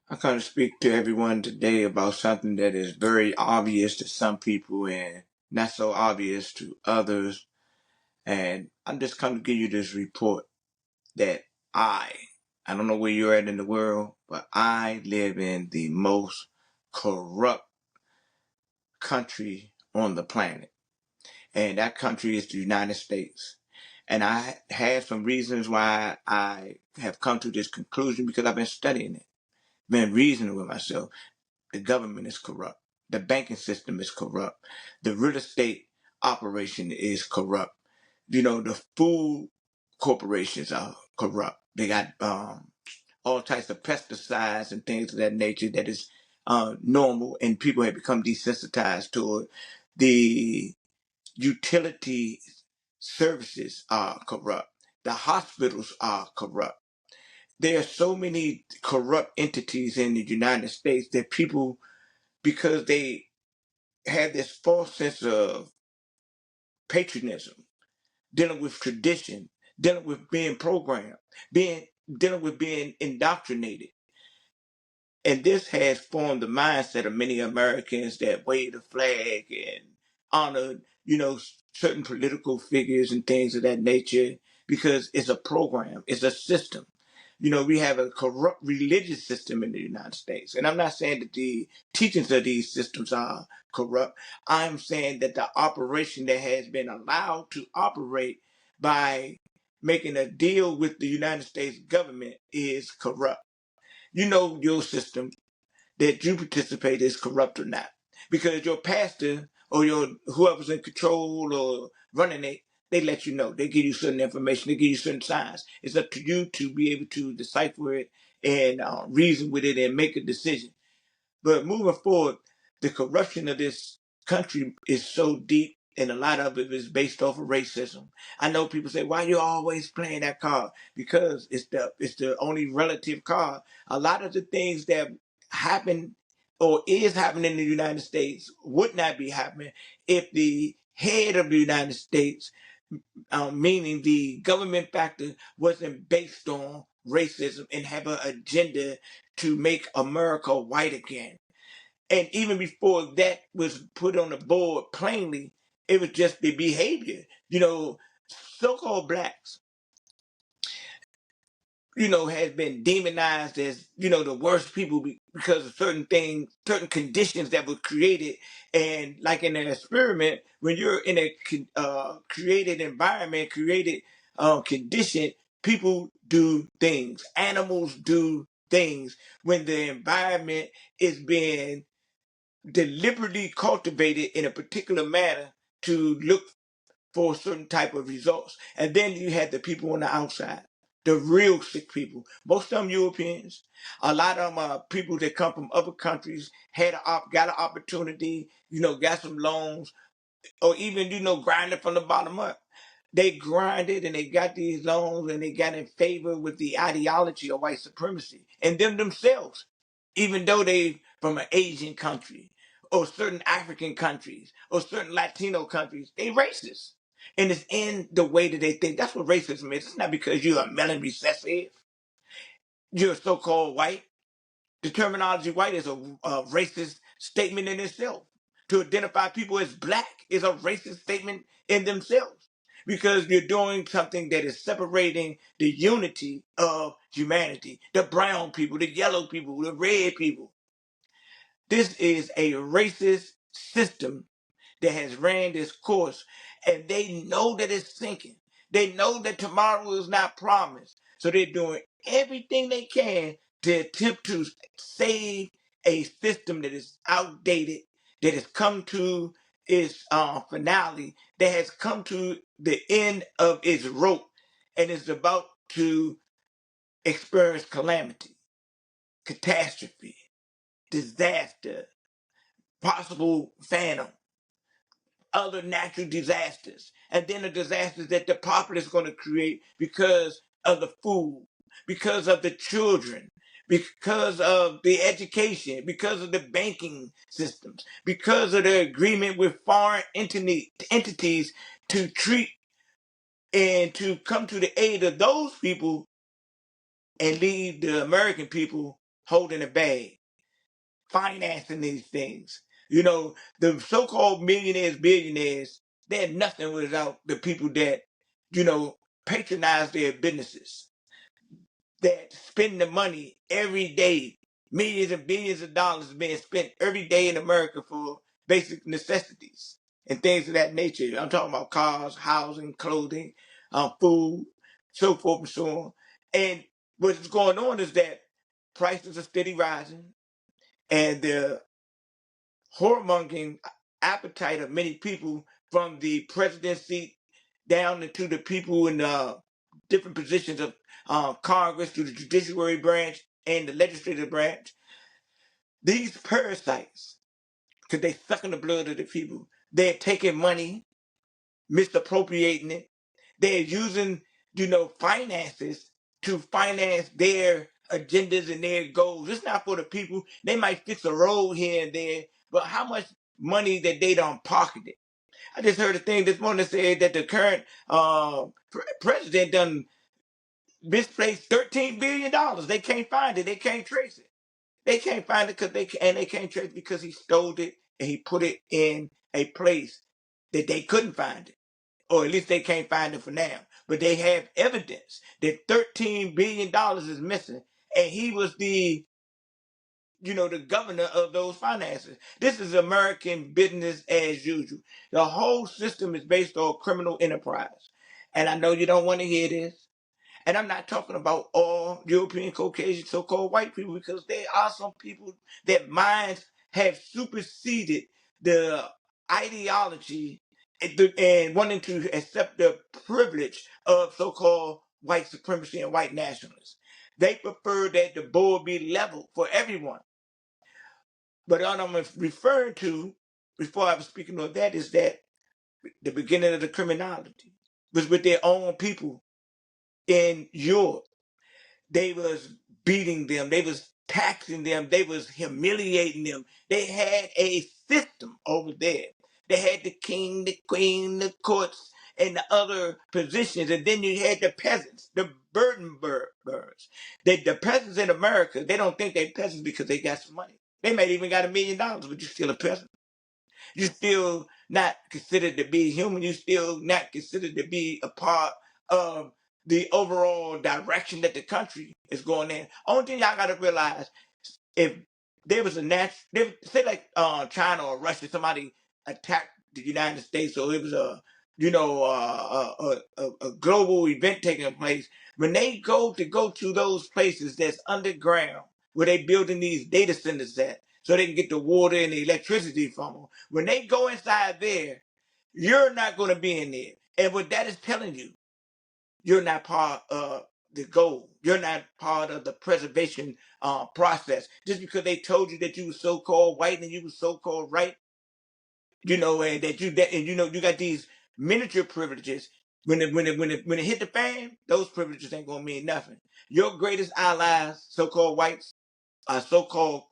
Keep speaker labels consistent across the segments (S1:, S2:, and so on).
S1: I come to speak to everyone today about something that is very obvious to some people and not so obvious to others. And I'm just come to give you this report that I, I don't know where you're at in the world, but I live in the most corrupt country on the planet. And that country is the United States. And I had some reasons why I have come to this conclusion because I've been studying it, been reasoning with myself. The government is corrupt. The banking system is corrupt. The real estate operation is corrupt. The food corporations are corrupt. They got all types of pesticides and things of that nature that is normal, and people have become desensitized to it. The utility services are corrupt. The hospitals are corrupt. There are so many corrupt entities in the United States that people, because they have this false sense of patriotism, dealing with tradition, dealing with being programmed, being dealing with being indoctrinated. And this has formed the mindset of many Americans that wave the flag and honor, certain political figures and things of that nature because it's a program, it's a system. We have a corrupt religious system in the United States. And I'm not saying that the teachings of these systems are corrupt. I'm saying that the operation that has been allowed to operate by making a deal with the United States government is corrupt. Your system that you participate is corrupt or not. Because your pastor or your whoever's in control or running it, they let you know. They give you certain information. They give you certain signs. It's up to you to be able to decipher it and reason with it and make a decision. But moving forward, the corruption of this country is so deep, and a lot of it is based off of racism. I know people say, "Why you always playing that card?" Because it's the only relative card. A lot of the things that happen or is happening in the United States would not be happening if the head of the United States, meaning the government factor, wasn't based on racism and have an agenda to make America white again. And even before that was put on the board plainly, it was just the behavior. So-called blacks, has been demonized as, the worst people because of certain things, certain conditions that were created. And like in an experiment, when you're in a created environment, created condition, people do things. Animals do things when the environment is being deliberately cultivated in a particular manner to look for a certain type of results. And then you had the people on the outside, the real sick people. Most of them Europeans. A lot of them are people that come from other countries, got an opportunity, got some loans, or even, grinding from the bottom up. They grinded and they got these loans and they got in favor with the ideology of white supremacy and them themselves, even though they from an Asian country or certain African countries or certain Latino countries, they racist. And it's in the way that they think. That's what racism is. It's not because you're a melon recessive, you're so-called white. The terminology white is a racist statement in itself. To identify people as black is a racist statement in themselves because you're doing something that is separating the unity of humanity. The brown people, the yellow people, the red people. This is a racist system that has ran this course, and they know that it's sinking. They know that tomorrow is not promised. So they're doing everything they can to attempt to save a system that is outdated, that has come to its finale, that has come to the end of its rope, and is about to experience calamity, catastrophe, disaster, possible phantom, other natural disasters, and then the disasters that the populace is going to create because of the food, because of the children, because of the education, because of the banking systems, because of the agreement with foreign entities to treat and to come to the aid of those people and leave the American people holding a bag, financing these things. You know, the so-called millionaires, billionaires, they're nothing without the people that, you know, patronize their businesses, that spend the money every day. Millions and billions of dollars being spent every day in America for basic necessities and things of that nature. I'm talking about cars, housing, clothing, food, so forth and so on. And what's going on is that prices are steady rising, and the whoremongering appetite of many people, from the presidency down into the people in different positions of Congress, to the judiciary branch and the legislative branch. These parasites, because they sucking the blood of the people, they're taking money, misappropriating it. They're using, you know, finances to finance their agendas and their goals. It's not for the people. They might fix a road here and there, but how much money that they don't pocketed? I just heard a thing this morning that said that the current president done misplaced $13 billion. They can't find it. They can't trace it. They can't find it because they can't trace it because he stole it and he put it in a place that they couldn't find it, or at least they can't find it for now. But they have evidence that $13 billion is missing, and he was the, you know, the governor of those finances. This is American business as usual. The whole system is based on criminal enterprise. And I know you don't want to hear this. And I'm not talking about all European Caucasian so-called white people, because there are some people that minds have superseded the ideology and wanting to accept the privilege of so-called white supremacy and white nationalists. They prefer that the board be leveled for everyone. But what I'm referring to, before I was speaking of that, is that the beginning of the criminality was with their own people in Europe. They was beating them. They was taxing them. They was humiliating them. They had a system over there. They had the king, the queen, the courts, and the other positions. And then you had the peasants, the burden bearers. The peasants in America, they don't think they're peasants because they got some money. They might even got $1 million, but you're still a peasant. You're still not considered to be human. You're still not considered to be a part of the overall direction that the country is going in. Only thing y'all got to realize, if there was a natural, say like China or Russia, somebody attacked the United States, or it was a, you know, a global event taking place. When they go to those places that's underground, where they building these data centers at, so they can get the water and the electricity from them. When they go inside there, you're not going to be in there. And what that is telling you, you're not part of the goal. You're not part of the preservation process. Just because they told you that you were so-called white and you were so-called right, you know, and and you know you got these miniature privileges. When it hit the fan, those privileges ain't gonna mean nothing. Your greatest allies, so-called whites, are so-called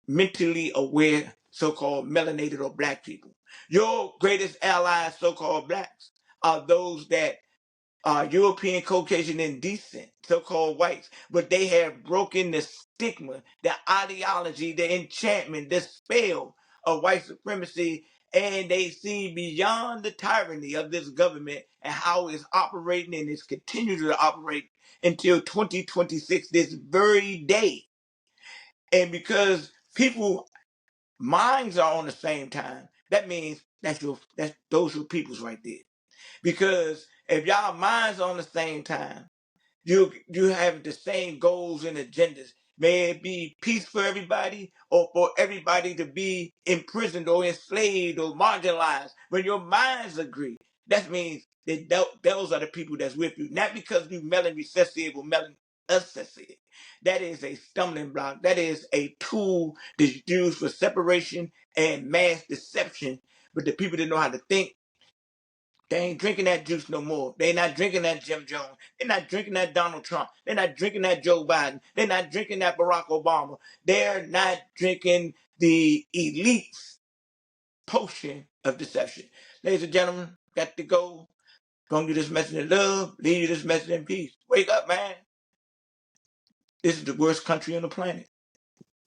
S1: mentally aware, so-called melanated or black people. Your greatest allies, so-called blacks, are those that European, Caucasian, and decent, so-called whites, but they have broken the stigma, the ideology, the enchantment, the spell of white supremacy, and they see beyond the tyranny of this government and how it's operating and it's continuing to operate until 2026, this very day. And because people minds are on the same time, that means that's those are peoples right there. Because if y'all minds on the same time, you have the same goals and agendas. May it be peace for everybody, or for everybody to be imprisoned or enslaved or marginalized. When your minds agree, that means that those are the people that's with you. Not because you melon recessive or melon obsessive. That is a stumbling block. That is a tool that's used for separation and mass deception. But the people that know how to think, they ain't drinking that juice no more. They not drinking that Jim Jones. They're not drinking that Donald Trump. They're not drinking that Joe Biden. They're not drinking that Barack Obama. They're not drinking the elite's potion of deception. Ladies and gentlemen, got to go. Bring you this message in love. Leave you this message in peace. Wake up, man. This is the worst country on the planet.